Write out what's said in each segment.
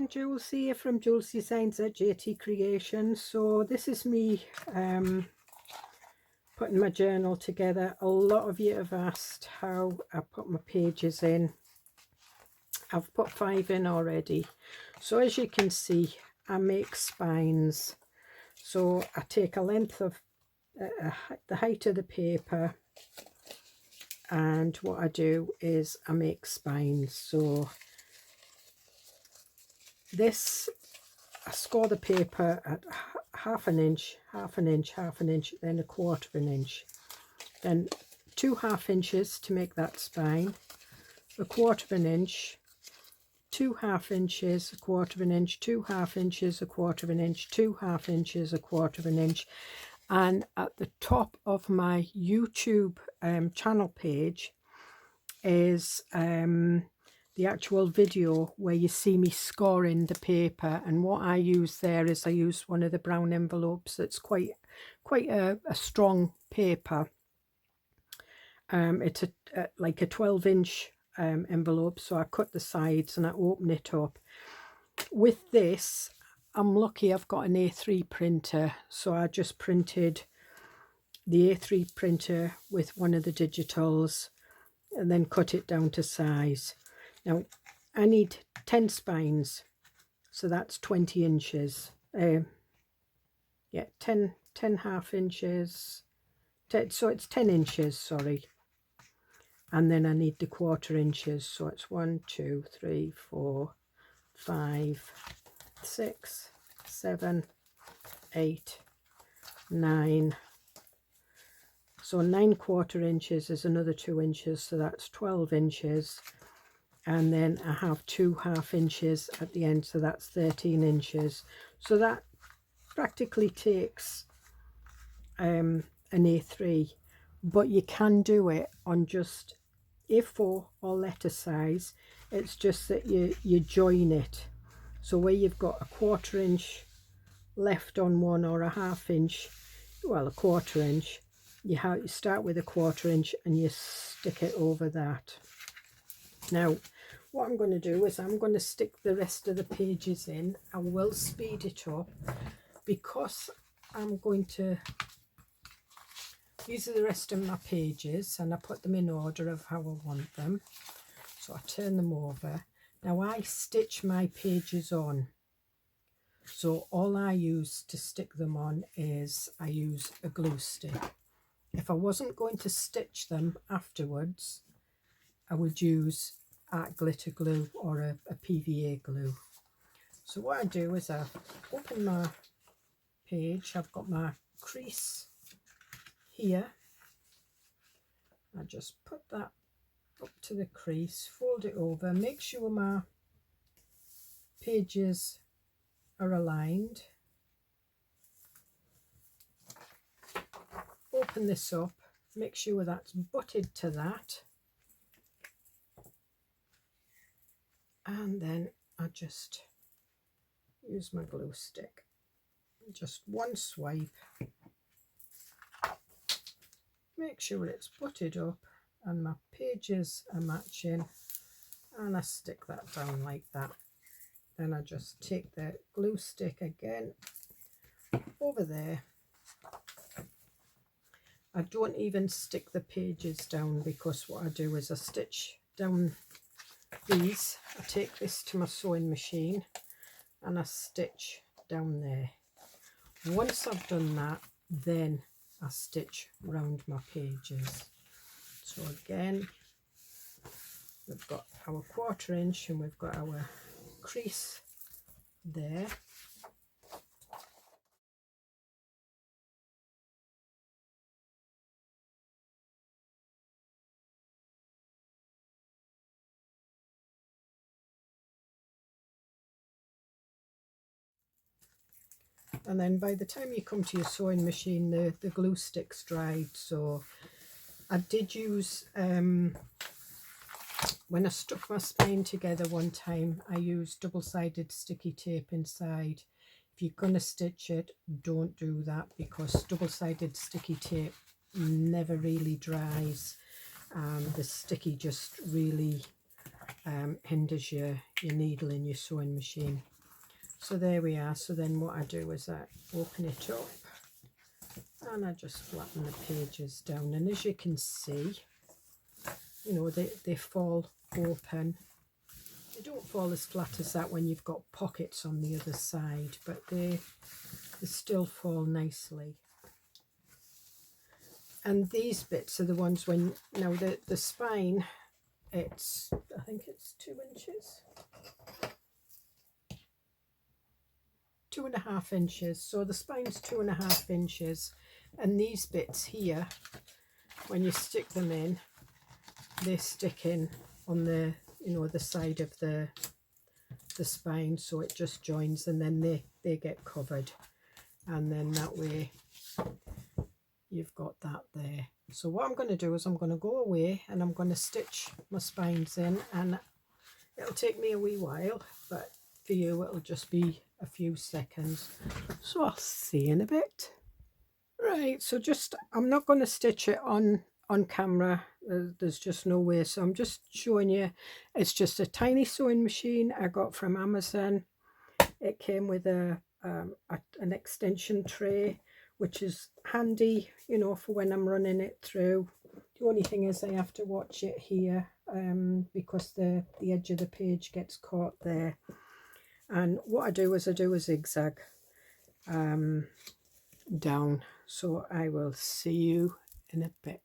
again, Jules here from Joolsedesigns at JT Creations. So this is me putting my journal together. A lot of you have asked how I put my pages in. I've put 5 in already. So as you can see, I make spines. So I take a length of the height of the paper, and what I do is I make spines. So this, I score the paper at half an inch, half an inch, half an inch, then 1/4 inch. Then 2 half inches to make that spine, 1/4 inch, 2 half inches, 1/4 inch, 2 half inches, 1/4 inch, 2 half inches, 1/4 inch. And at the top of my YouTube channel page is the actual video where you see me scoring the paper. And what I use there is I use one of the brown envelopes that's quite a strong paper. It's like a 12-inch envelope, so I cut the sides and I open it up. With this, I'm lucky I've got an A3 printer, so I just printed the A3 printer with one of the digitals and then cut it down to size. Now I need 10 spines, so that's 20 inches. Yeah, 10 half inches, so it's 10 inches, sorry. And then I need the 1/4 inches, so it's 1, 2, 3, 4, 5, 6, 7, 8, 9. So 9 1/4 inches is another 2 inches, so that's 12 inches. And then I have 2 half inches at the end, so that's 13 inches. So that practically takes an A3, but you can do it on just A4 or letter size. It's just that you join it. So where you've got a 1/4 inch left on one, or a half inch, well, a 1/4 inch, you start with a 1/4 inch and you stick it over that. Now what I'm going to do is I'm going to stick the rest of the pages in. I will speed it up because I'm going to, these are the rest of my pages and I put them in order of how I want them. So I turn them over. Now I stitch my pages on. So all I use to stick them on is I use a glue stick. If I wasn't going to stitch them afterwards, I would use art glitter glue or a PVA glue. So what I do is I open my page. I've got my crease here. I just put that up to the crease, fold it over, make sure my pages are aligned. Open this up, make sure that's butted to that. And then I just use my glue stick. Just one swipe. Make sure it's butted up and my pages are matching. And I stick that down like that. Then I just take the glue stick again over there. I don't even stick the pages down, because what I do is I stitch down these. I take this to my sewing machine and I stitch down there. Once I've done that, then I stitch round my pages. So again, we've got our 1/4 inch and we've got our crease there. And then by the time you come to your sewing machine, the glue stick's dried. So I did use, when I stuck my spine together one time, I used double-sided sticky tape inside. If you're going to stitch it, don't do that, because double-sided sticky tape never really dries. The sticky just really hinders your needle in your sewing machine. So there we are. So then what I do is I open it up and I just flatten the pages down, and as you can see, you know, they fall open. They don't fall as flat as that when you've got pockets on the other side, but they still fall nicely. And these bits are the ones when, now the spine, it's, I think it's 2 inches. 2.5 inches. So the spine's 2.5 inches. And these bits here, when you stick them in, they stick in on the, you know, the side of the spine, so it just joins, and then they get covered, and then that way you've got that there. So what I'm going to do is I'm going to go away and I'm going to stitch my spines in, and it'll take me a wee while, but for you it'll just be a few seconds. So I'll see you in a bit. Right, so just, I'm not going to stitch it on camera, there's just no way, so I'm just showing you. It's just a tiny sewing machine I got from Amazon. It came with an extension tray, which is handy, you know, for when I'm running it through. The only thing is I have to watch it here because the edge of the page gets caught there. And what I do is I do a zigzag down. So I will see you in a bit.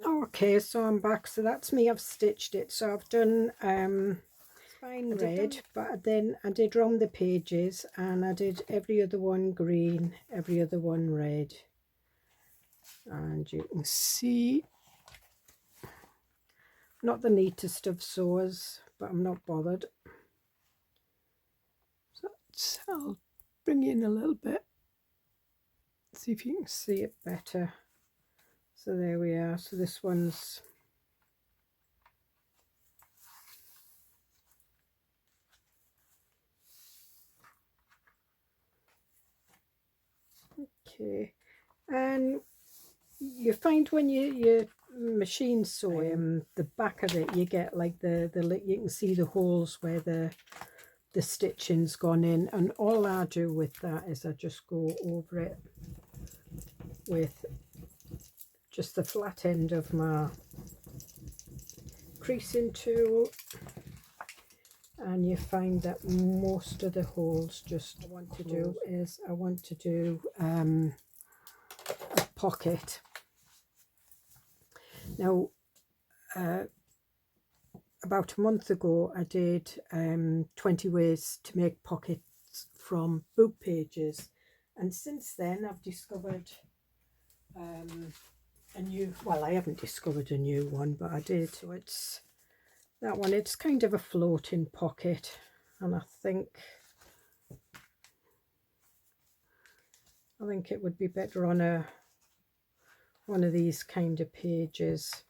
Okay, so I'm back. So that's me, I've stitched it. So I've done spine red, but then I did round the pages, and I did every other one green, every other one red. And you can see, not the neatest of sewers, but I'm not bothered. So I'll bring you in a little bit, see if you can see it better. So there we are. So this one's okay. And you find when you machine sew the back of it, you get like you can see the holes where the stitching's gone in, and all I do with that is I just go over it with just the flat end of my creasing tool, and you find that most of the holes, just I want to do a pocket. Now about a month ago I did 20 ways to make pockets from book pages, and since then I've discovered a new, well, I haven't discovered a new one, but I did. So it's that one. It's kind of a floating pocket, and I think it would be better on one of these kind of pages.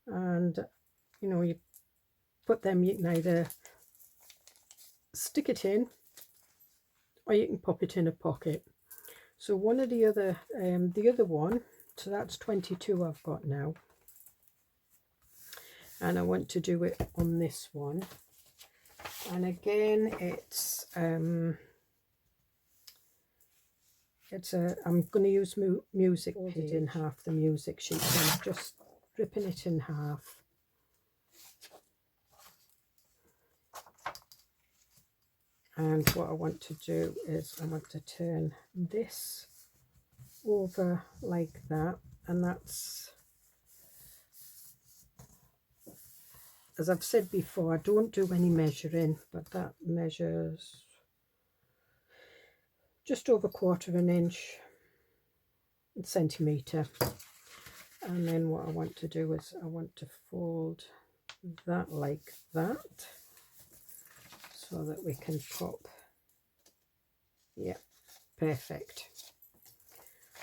And you know, you put them, you can either stick it in or you can pop it in a pocket. So one of the other one, so that's 22 I've got now, and I want to do it on this one. And again, it's I'm going to use music page in half, the music sheet. So I'm just ripping it in half. And what I want to do is I want to turn this over like that, and that's, as I've said before, I don't do any measuring, but that measures just over 1/4 inch, centimetre. And then what I want to do is I want to fold that like that, so that we can pop, yeah, perfect.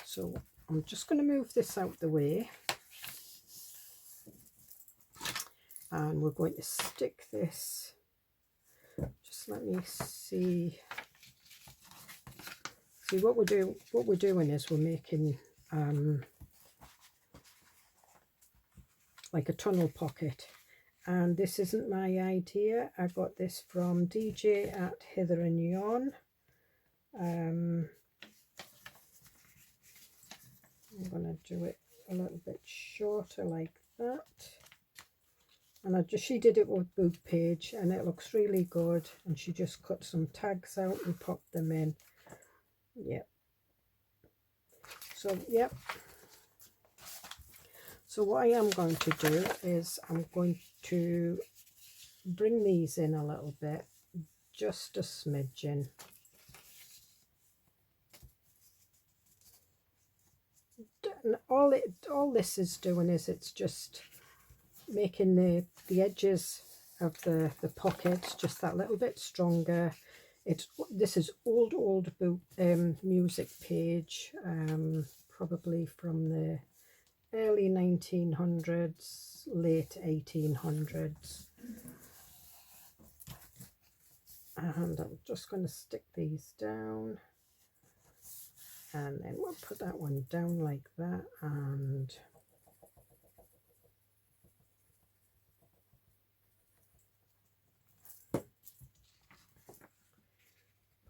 So I'm just going to move this out the way, and we're going to stick this, just let me see what we're doing is we're making like a tunnel pocket, and this isn't my idea. I got this from DJ at Heather and Yarn. I'm going to do it a little bit shorter like that. And she did it with Book Page, and it looks really good. And she just cut some tags out and popped them in. Yep. So, yep. So what I am going to do is I'm going to bring these in a little bit, just a smidgen. And all this is doing is it's just making the edges of the pockets just that little bit stronger. This is old book music page, probably from the early 1900s, late 1800s. And I'm just going to stick these down, and then we'll put that one down like that, and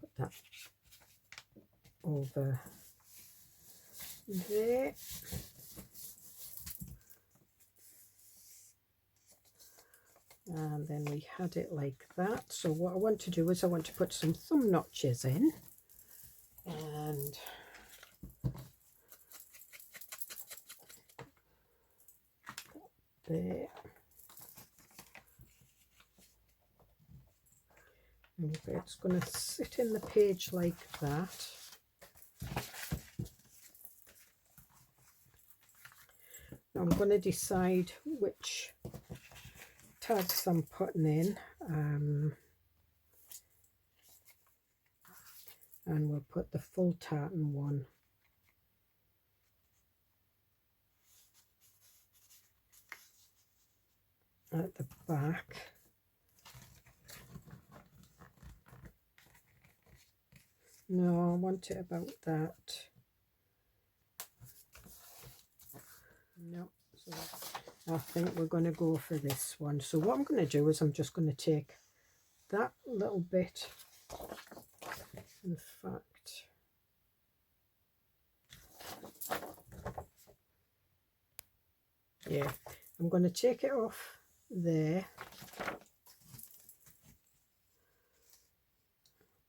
put that over there. And then we had it like that. So what I want to do is I want to put some thumb notches in, and there. And it's going to sit in the page like that. Now I'm going to decide which tags I'm putting in, and we'll put the full tartan one at the back. No, I want it about that. No, so I think we're going to go for this one. So what I'm going to do is I'm just going to take that little bit, in fact, yeah, I'm going to take it off there,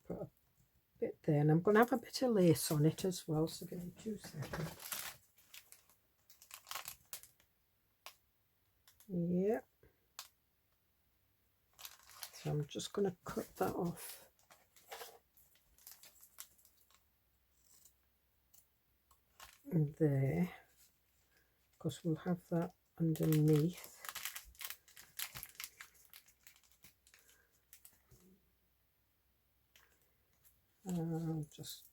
put a bit there, and I'm going to have a bit of lace on it as well, so give me 2 seconds. Yeah, so I'm just going to cut that off there, because we'll have that underneath. I'll just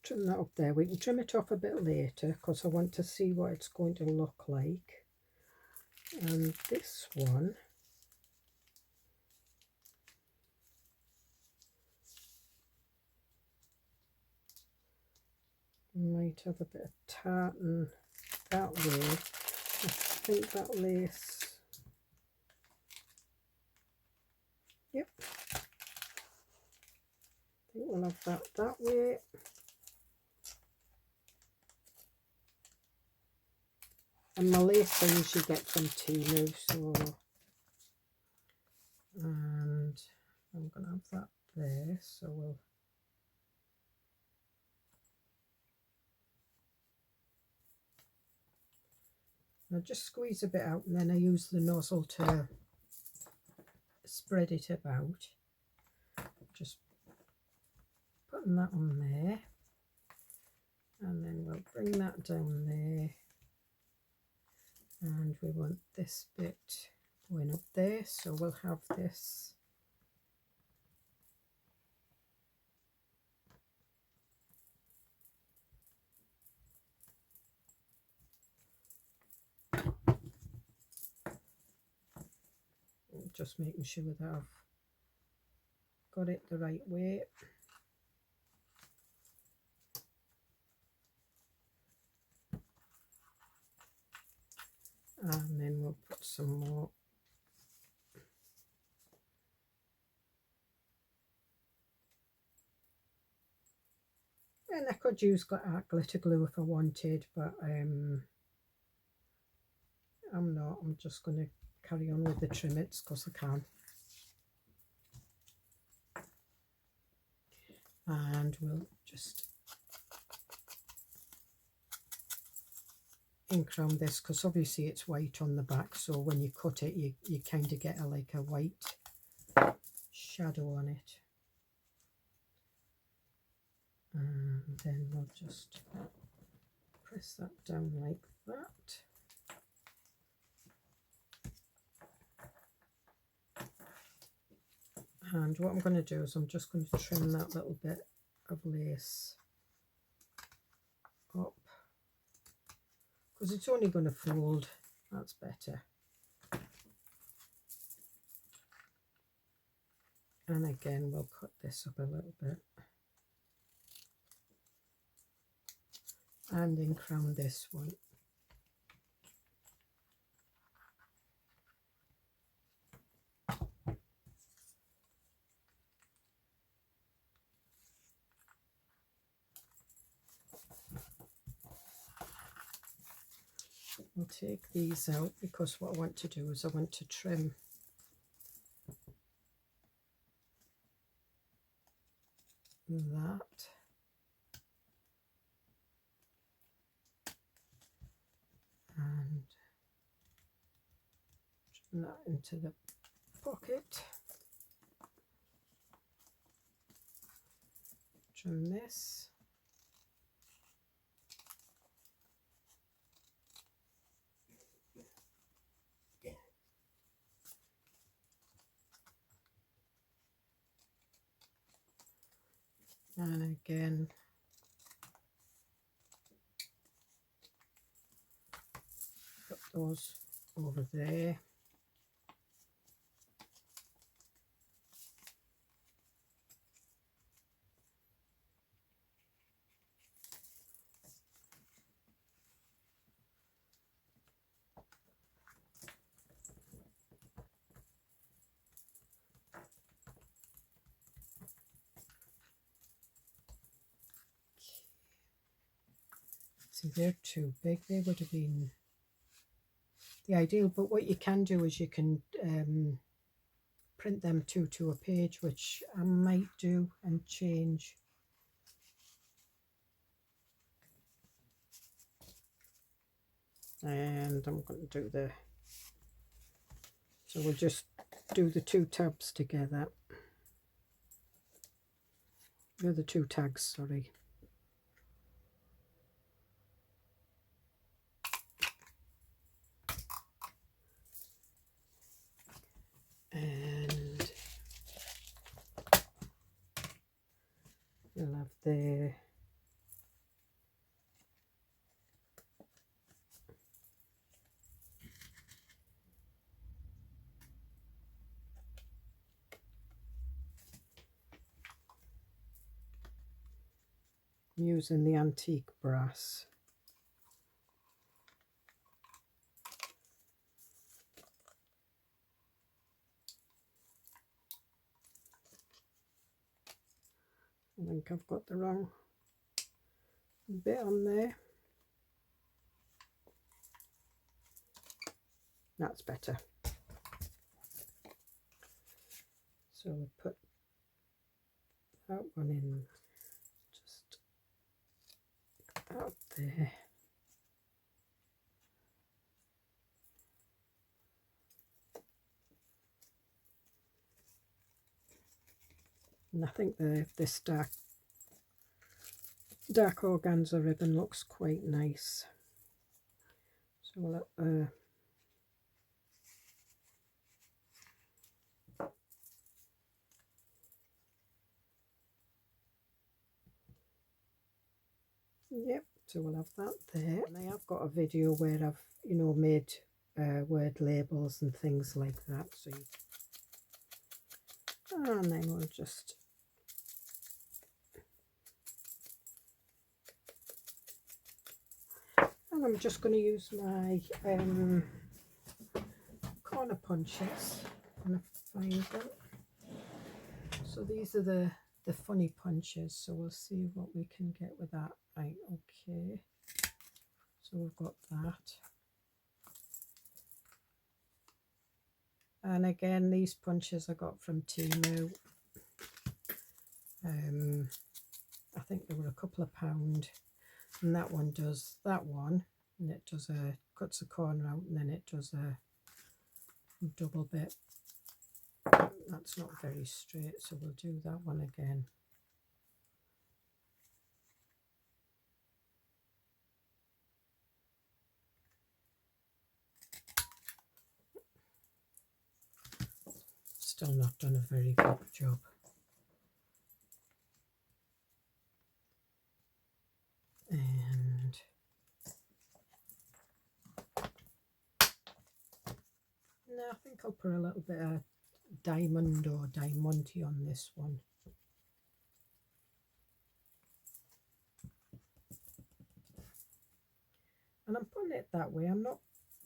trim that up there. We can trim it off a bit later because I want to see what it's going to look like. And this one, might have a bit of tartan that way. I think that lace, yep, I think we'll have that way. And my lace I usually get from Temu, so, and I'm going to have that there, so we'll I'll just squeeze a bit out, and then I use the nozzle to spread it about. Just putting that on there, and then we'll bring that down there, and we want this bit going up there, so we'll have this just making sure that I've got it the right way. And then we'll put some more And I could use glitter glue if I wanted, but I'm not. I'm just going to carry on with the trimmets because I can. And we'll just ink around this because obviously it's white on the back, so when you cut it you kind of get like a white shadow on it. And then we'll just press that down like that. And what I'm going to do is I'm just going to trim that little bit of lace up because it's only going to fold. That's better. And again we'll cut this up a little bit and ink around this one. We'll take these out because what I want to do is I want to trim that. And trim that into the pocket. Trim this. And again put those over there. See, they're too big. They would have been the ideal, but what you can do is you can print them two to a page, which I might do and change. And I'm going to do so we'll just do the two tabs together. The two tags, sorry. And you'll have the using the antique brass. I think I've got the wrong bit on there. That's better. So we'll put that one in just out there. And I think this dark organza ribbon looks quite nice. So we'll yep, so we'll have that there. And I have got a video where I've, you know, made word labels and things like that. So and then we'll just and I'm just going to use my corner punches when I find them. So these are the the funny punches, so we'll see what we can get with that. Right, okay, so we've got that. And again, these punches I got from Temu. I think they were a couple of £1, and that one does that one, and it does a cuts the corner out, and then it does a double bit. That's not very straight, so we'll do that one again. Still not done a very good job. And no, I think I'll put a little bit of diamond or diamante on this one. And I'm putting it that way. I'm not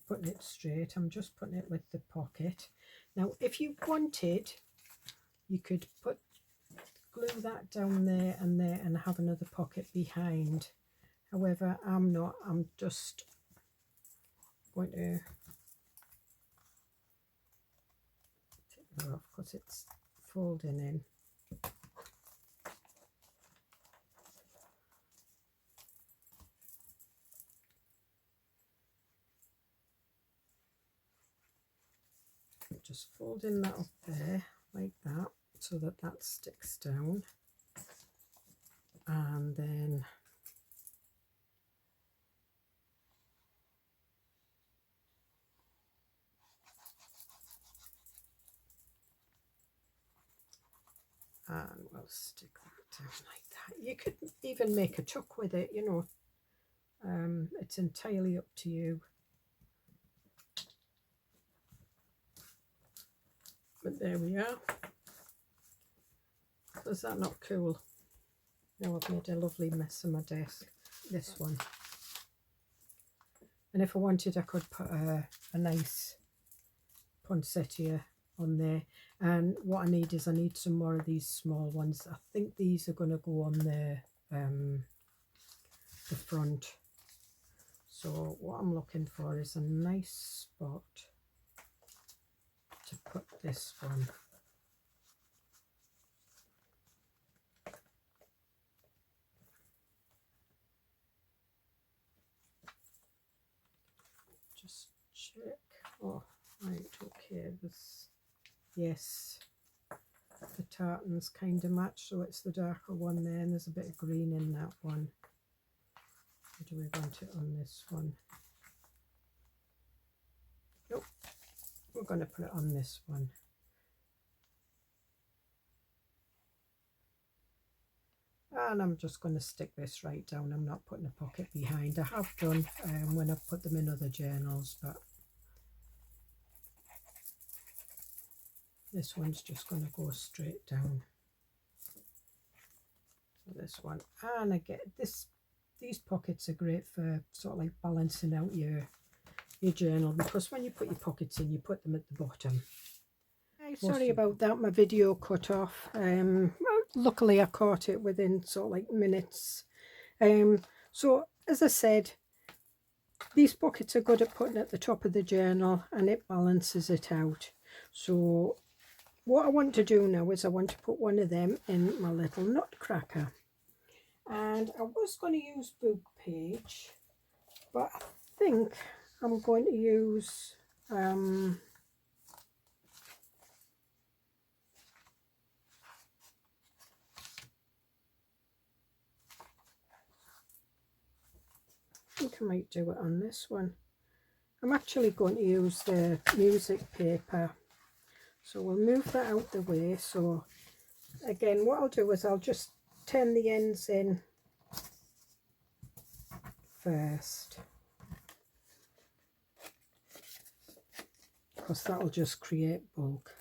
putting it straight. I'm just putting it with the pocket. Now, if you wanted, you could glue that down there and have another pocket behind. However, I'm not. I'm just going to take that off because it's folding in. Just folding that up there like that so that that sticks down, and then we'll stick that down like that. You could even make a tuck with it, you know. It's entirely up to you. But there we are. Is that not cool? Now I've made a lovely mess of my desk. This one. And if I wanted, I could put a nice poinsettia on there. And what I need is I need some more of these small ones. I think these are going to go on the front. So what I'm looking for is a nice spot to put this one. Just check. Oh, right, okay. This, yes, the tartans kind of match, so it's the darker one there, and there's a bit of green in that one. Or do we want it on this one? Nope. We're going to put it on this one. And I'm just going to stick this right down. I'm not putting a pocket behind. I have done when I've put them in other journals, but this one's just going to go straight down. So this one, and I get this. These pockets are great for sort of like balancing out your journal, because when you put your pockets in, you put them at the bottom. Sorry about that, my video cut off. Well, luckily I caught it within sort of like minutes. So as I said, these pockets are good at putting at the top of the journal, and it balances it out. So what I want to do now is I want to put one of them in my little nutcracker. And I was going to use book page, but I think I'm going to use I think I might do it on this one. I'm actually going to use the music paper, so we'll move that out the way. So again, what I'll do is I'll just turn the ends in first, because that'll just create bulk.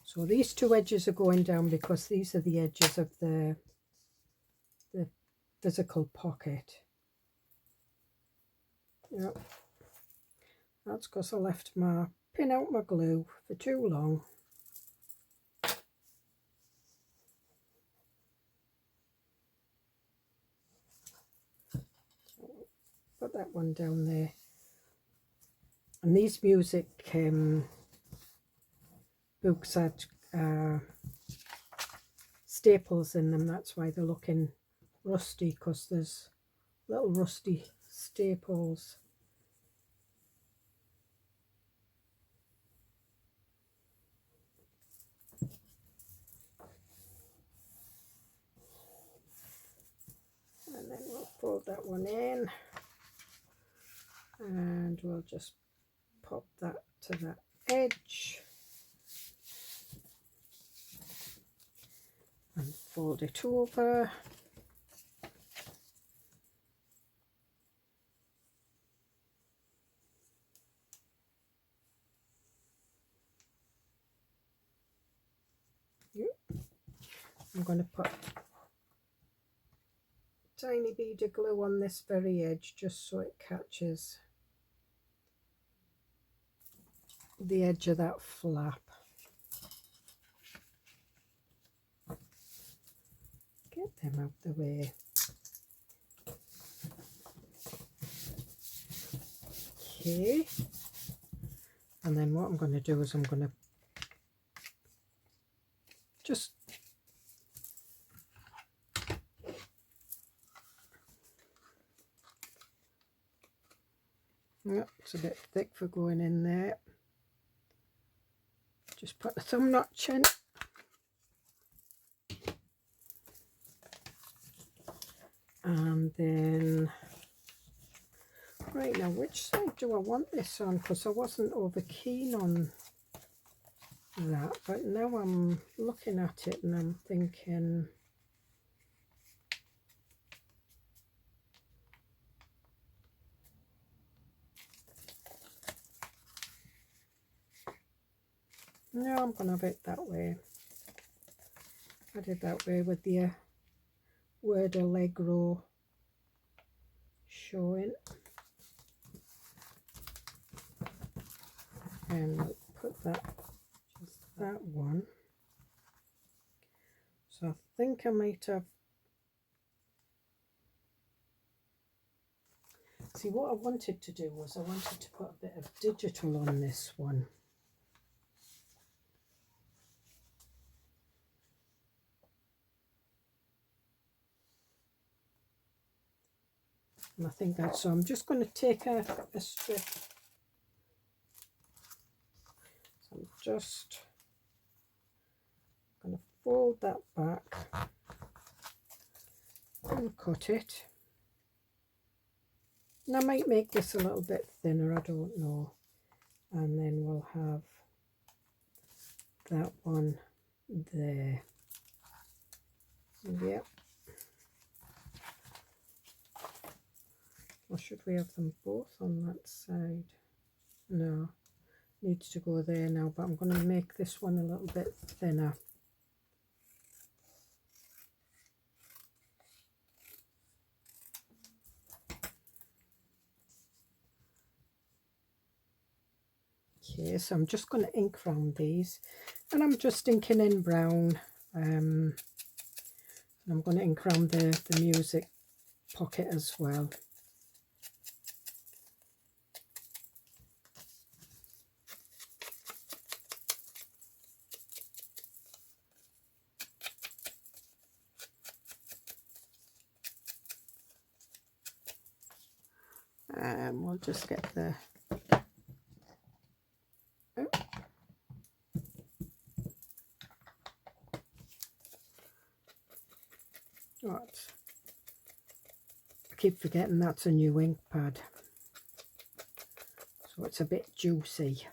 So these two edges are going down because these are the edges of the physical pocket. Yep, that's because I left my pin out my glue for too long. put that one down there. And these music books had staples in them. That's why they're looking rusty, because there's little rusty staples. And then we'll fold that one in, and we'll just pop that to that edge and fold it over. I'm going to put a tiny bead of glue on this very edge just so it catches the edge of that flap. Get them out the way. Okay, and then what I'm going to do is I'm going to just it's a bit thick for going in there. Just put the thumb notch in. And then, right now, which side do I want this on? Because I wasn't over keen on that, but now I'm looking at it and I'm thinking, no, I'm going to have it that way. I did that way with the word Allegro showing. And we'll put that, just that one. So I think I might have, see what I wanted to do was I wanted to put a bit of digital on this one. And I think that's, so I'm just going to take a strip. So I'm just going to fold that back and cut it. And I might make this a little bit thinner, I don't know. And then we'll have that one there. Yep. Or should we have them both on that side? No, needs to go there now, but I'm going to make this one a little bit thinner. Okay, so I'm just going to ink round these, and I'm just inking in brown, and I'm going to ink round the music pocket as well. And we'll just get the what? I keep forgetting that's a new ink pad, so it's a bit juicy.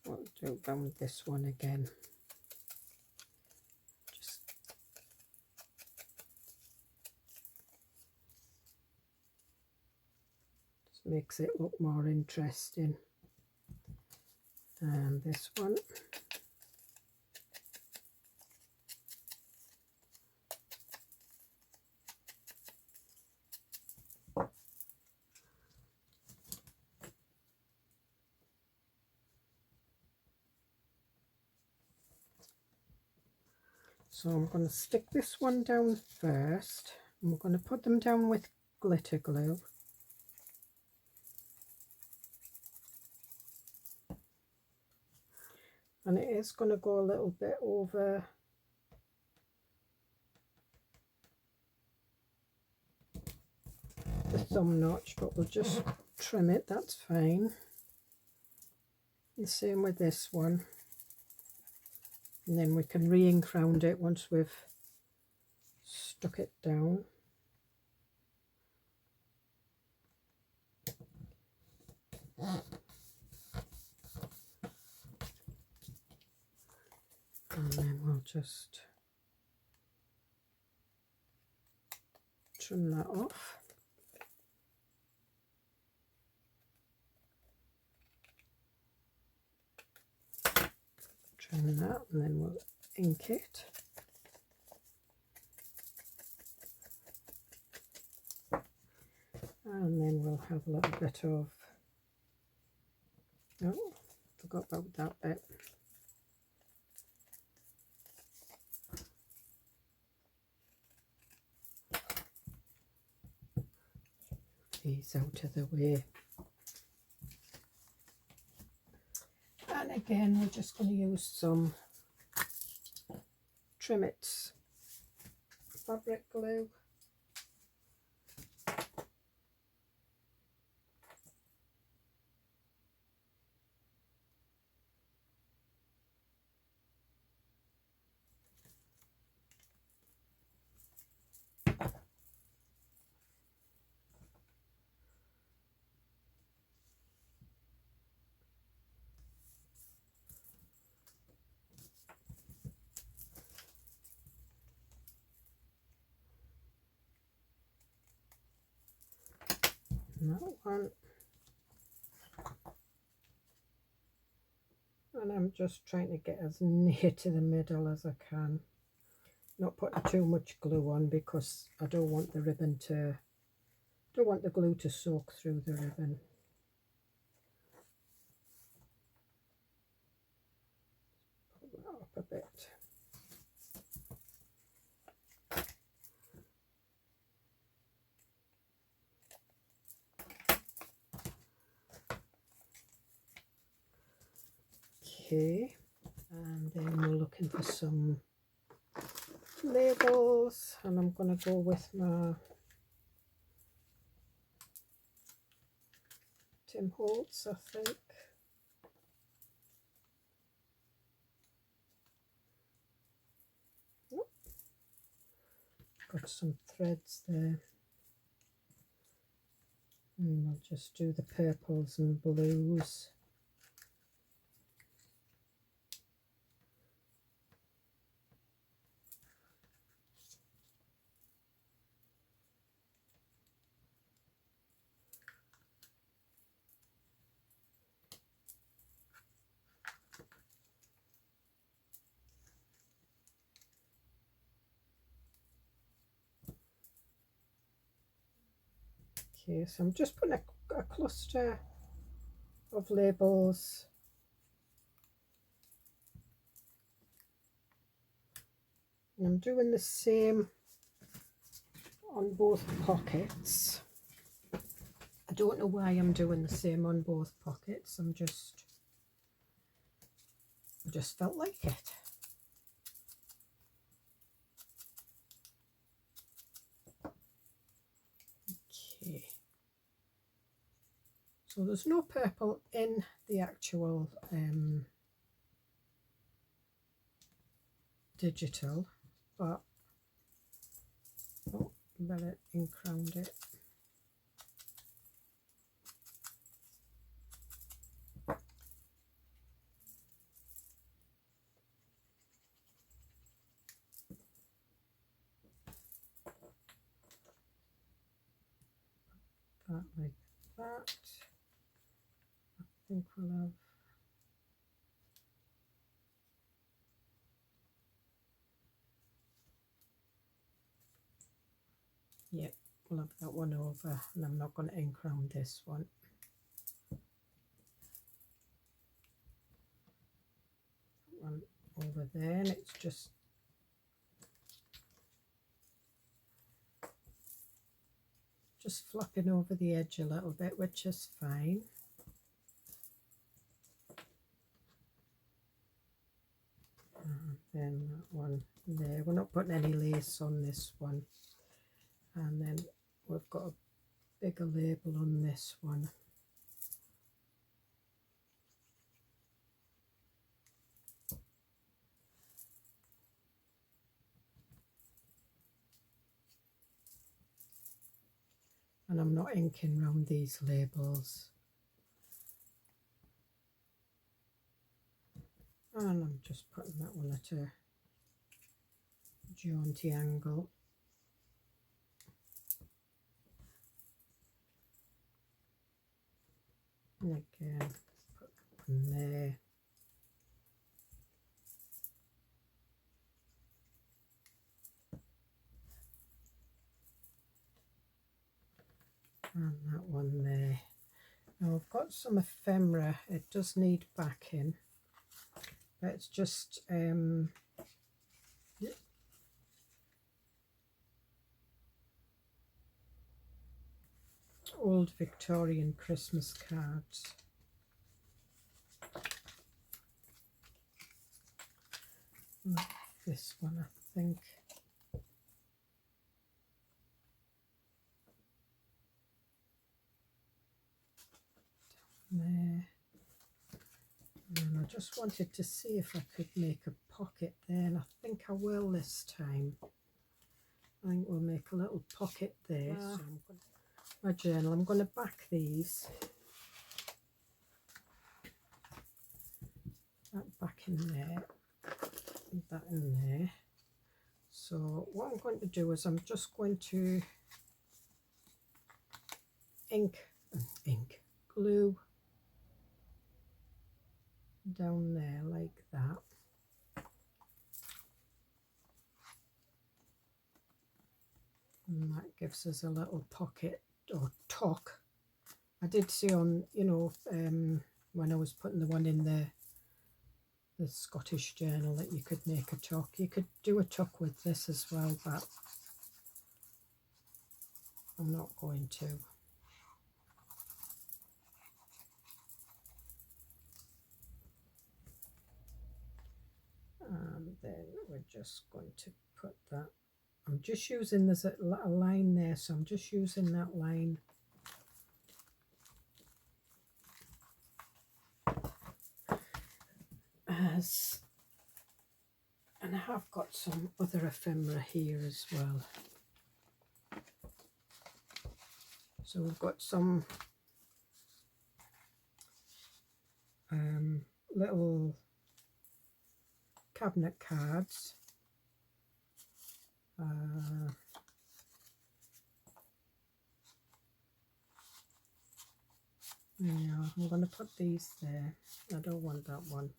I'll do round this one again. Makes it look more interesting. And this one, So I'm going to stick this one down first, and we're going to put them down with glitter glue. And it is going to go a little bit over the thumb notch, but we'll just trim it, that's fine. The same with this one. And then we can re-ink round it once we've stuck it down. And then we'll just trim that off. Trim that, and then we'll ink it. And then we'll have a little bit of, oh, forgot about that bit. These out of the way. And again, we're just going to use some Trim It's fabric glue. That one, and I'm just trying to get as near to the middle as I can, not putting too much glue on because I don't want the ribbon to, don't want the glue to soak through the ribbon. Put that up a bit. Okay, and then we're looking for some labels, and I'm going to go with my Tim Holtz, I think. Oh, got some threads there, and we'll just do the purples and blues. Okay, so I'm just putting a cluster of labels and I'm doing the same on both pockets. I don't know why I'm doing the same on both pockets. I just felt like it. Okay. So there's no purple in the actual digital, but oh, better ink round it. That like that. I think we'll have we'll have that one over, and I'm not going to ink round this one. One over there, and it's just just flapping over the edge a little bit, which is fine. And then that one there, we're not putting any lace on this one. And then we've got a bigger label on this one. And I'm not inking around these labels. And I'm just putting that one at a jaunty angle. And again, put one there. And that one there. Now I've got some ephemera, it does need backing, but it's just old Victorian Christmas cards. Like this one, I think. There. And I just wanted to see if I could make a pocket there, and I think I will this time. I think we'll make a little pocket there. So my journal, I'm going to back these. That back in there, and that in there. So what I'm going to do is I'm just going to glue down there like that. And that gives us a little pocket or tuck. I did see on, you know, when I was putting the one in the Scottish journal that you could make a tuck. You could do a tuck with this as well, but I'm not going to. And then we're just going to put that, I'm just using, there's a line there, so I'm just using that line. And I have got some other ephemera here as well. So we've got some little cabinet cards. Yeah, I'm going to put these there. I don't want that one.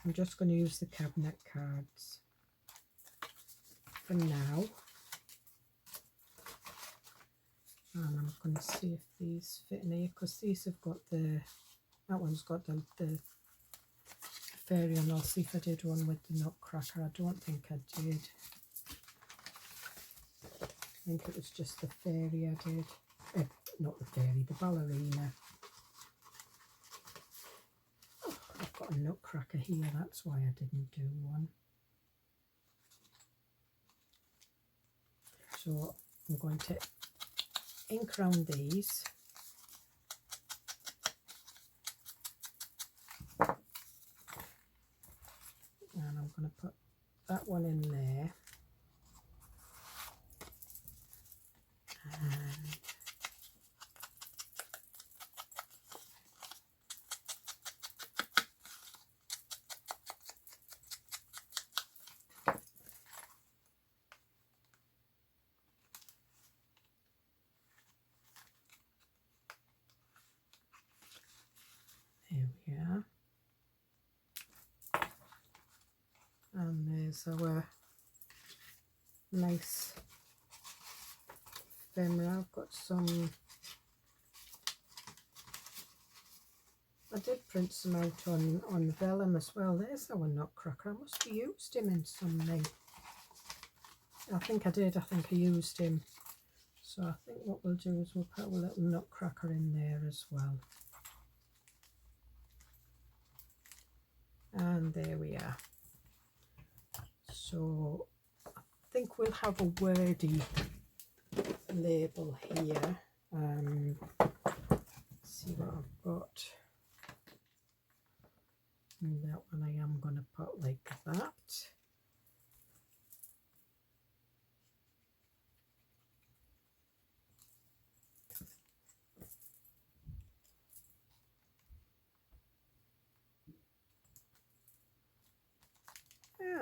I'm just going to use the cabinet cards for now. And I'm going to see if these fit in here, because these have got the, that one's got the fairy, and I'll see if I did one with the nutcracker. I don't think I did. I think it was just the fairy I did. Not the fairy, the ballerina. Oh, I've got a nutcracker here, that's why I didn't do one. So I'm going to ink around these. And I'm going to put that one in there. And there we are. And there's our nice ephemera. I've got some, I did print some out on vellum as well. There's our nutcracker. I must have used him in something. I think I did. I think I used him. So I think what we'll do is we'll put a little nutcracker in there as well. And there we are. So I think we'll have a wordy label here. See what I've got. And that one I am going to put like that.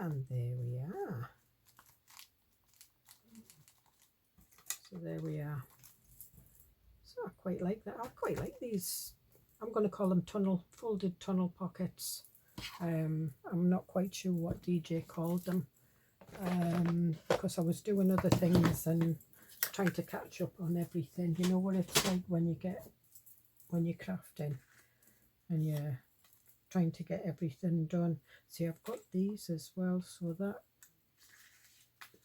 And there we are. So there we are. So I quite like that. I quite like these. I'm going to call them folded tunnel pockets. I'm not quite sure what DJ called them because I was doing other things and trying to catch up on everything. You know what it's like when you're crafting and you're trying to get everything done. See, I've got these as well, so that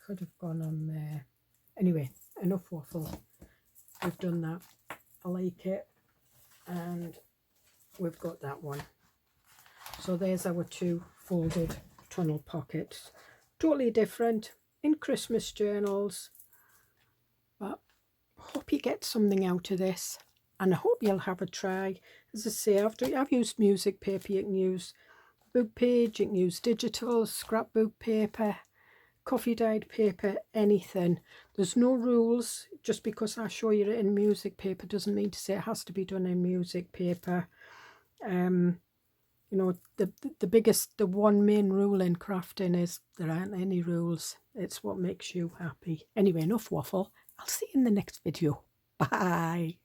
could have gone on there. Anyway, enough waffle. We've done that. I like it. And we've got that one. So there's our two folded tunnel pockets. Totally different in Christmas journals. But I hope you get something out of this. And I hope you'll have a try. As I say, I've used music paper. You can use book page, you can use digital, scrapbook paper, coffee dyed paper, anything. There's no rules. Just because I show you it in music paper doesn't mean to say it has to be done in music paper. You know, the one main rule in crafting is there aren't any rules. It's what makes you happy. Anyway, enough waffle. I'll see you in the next video. Bye.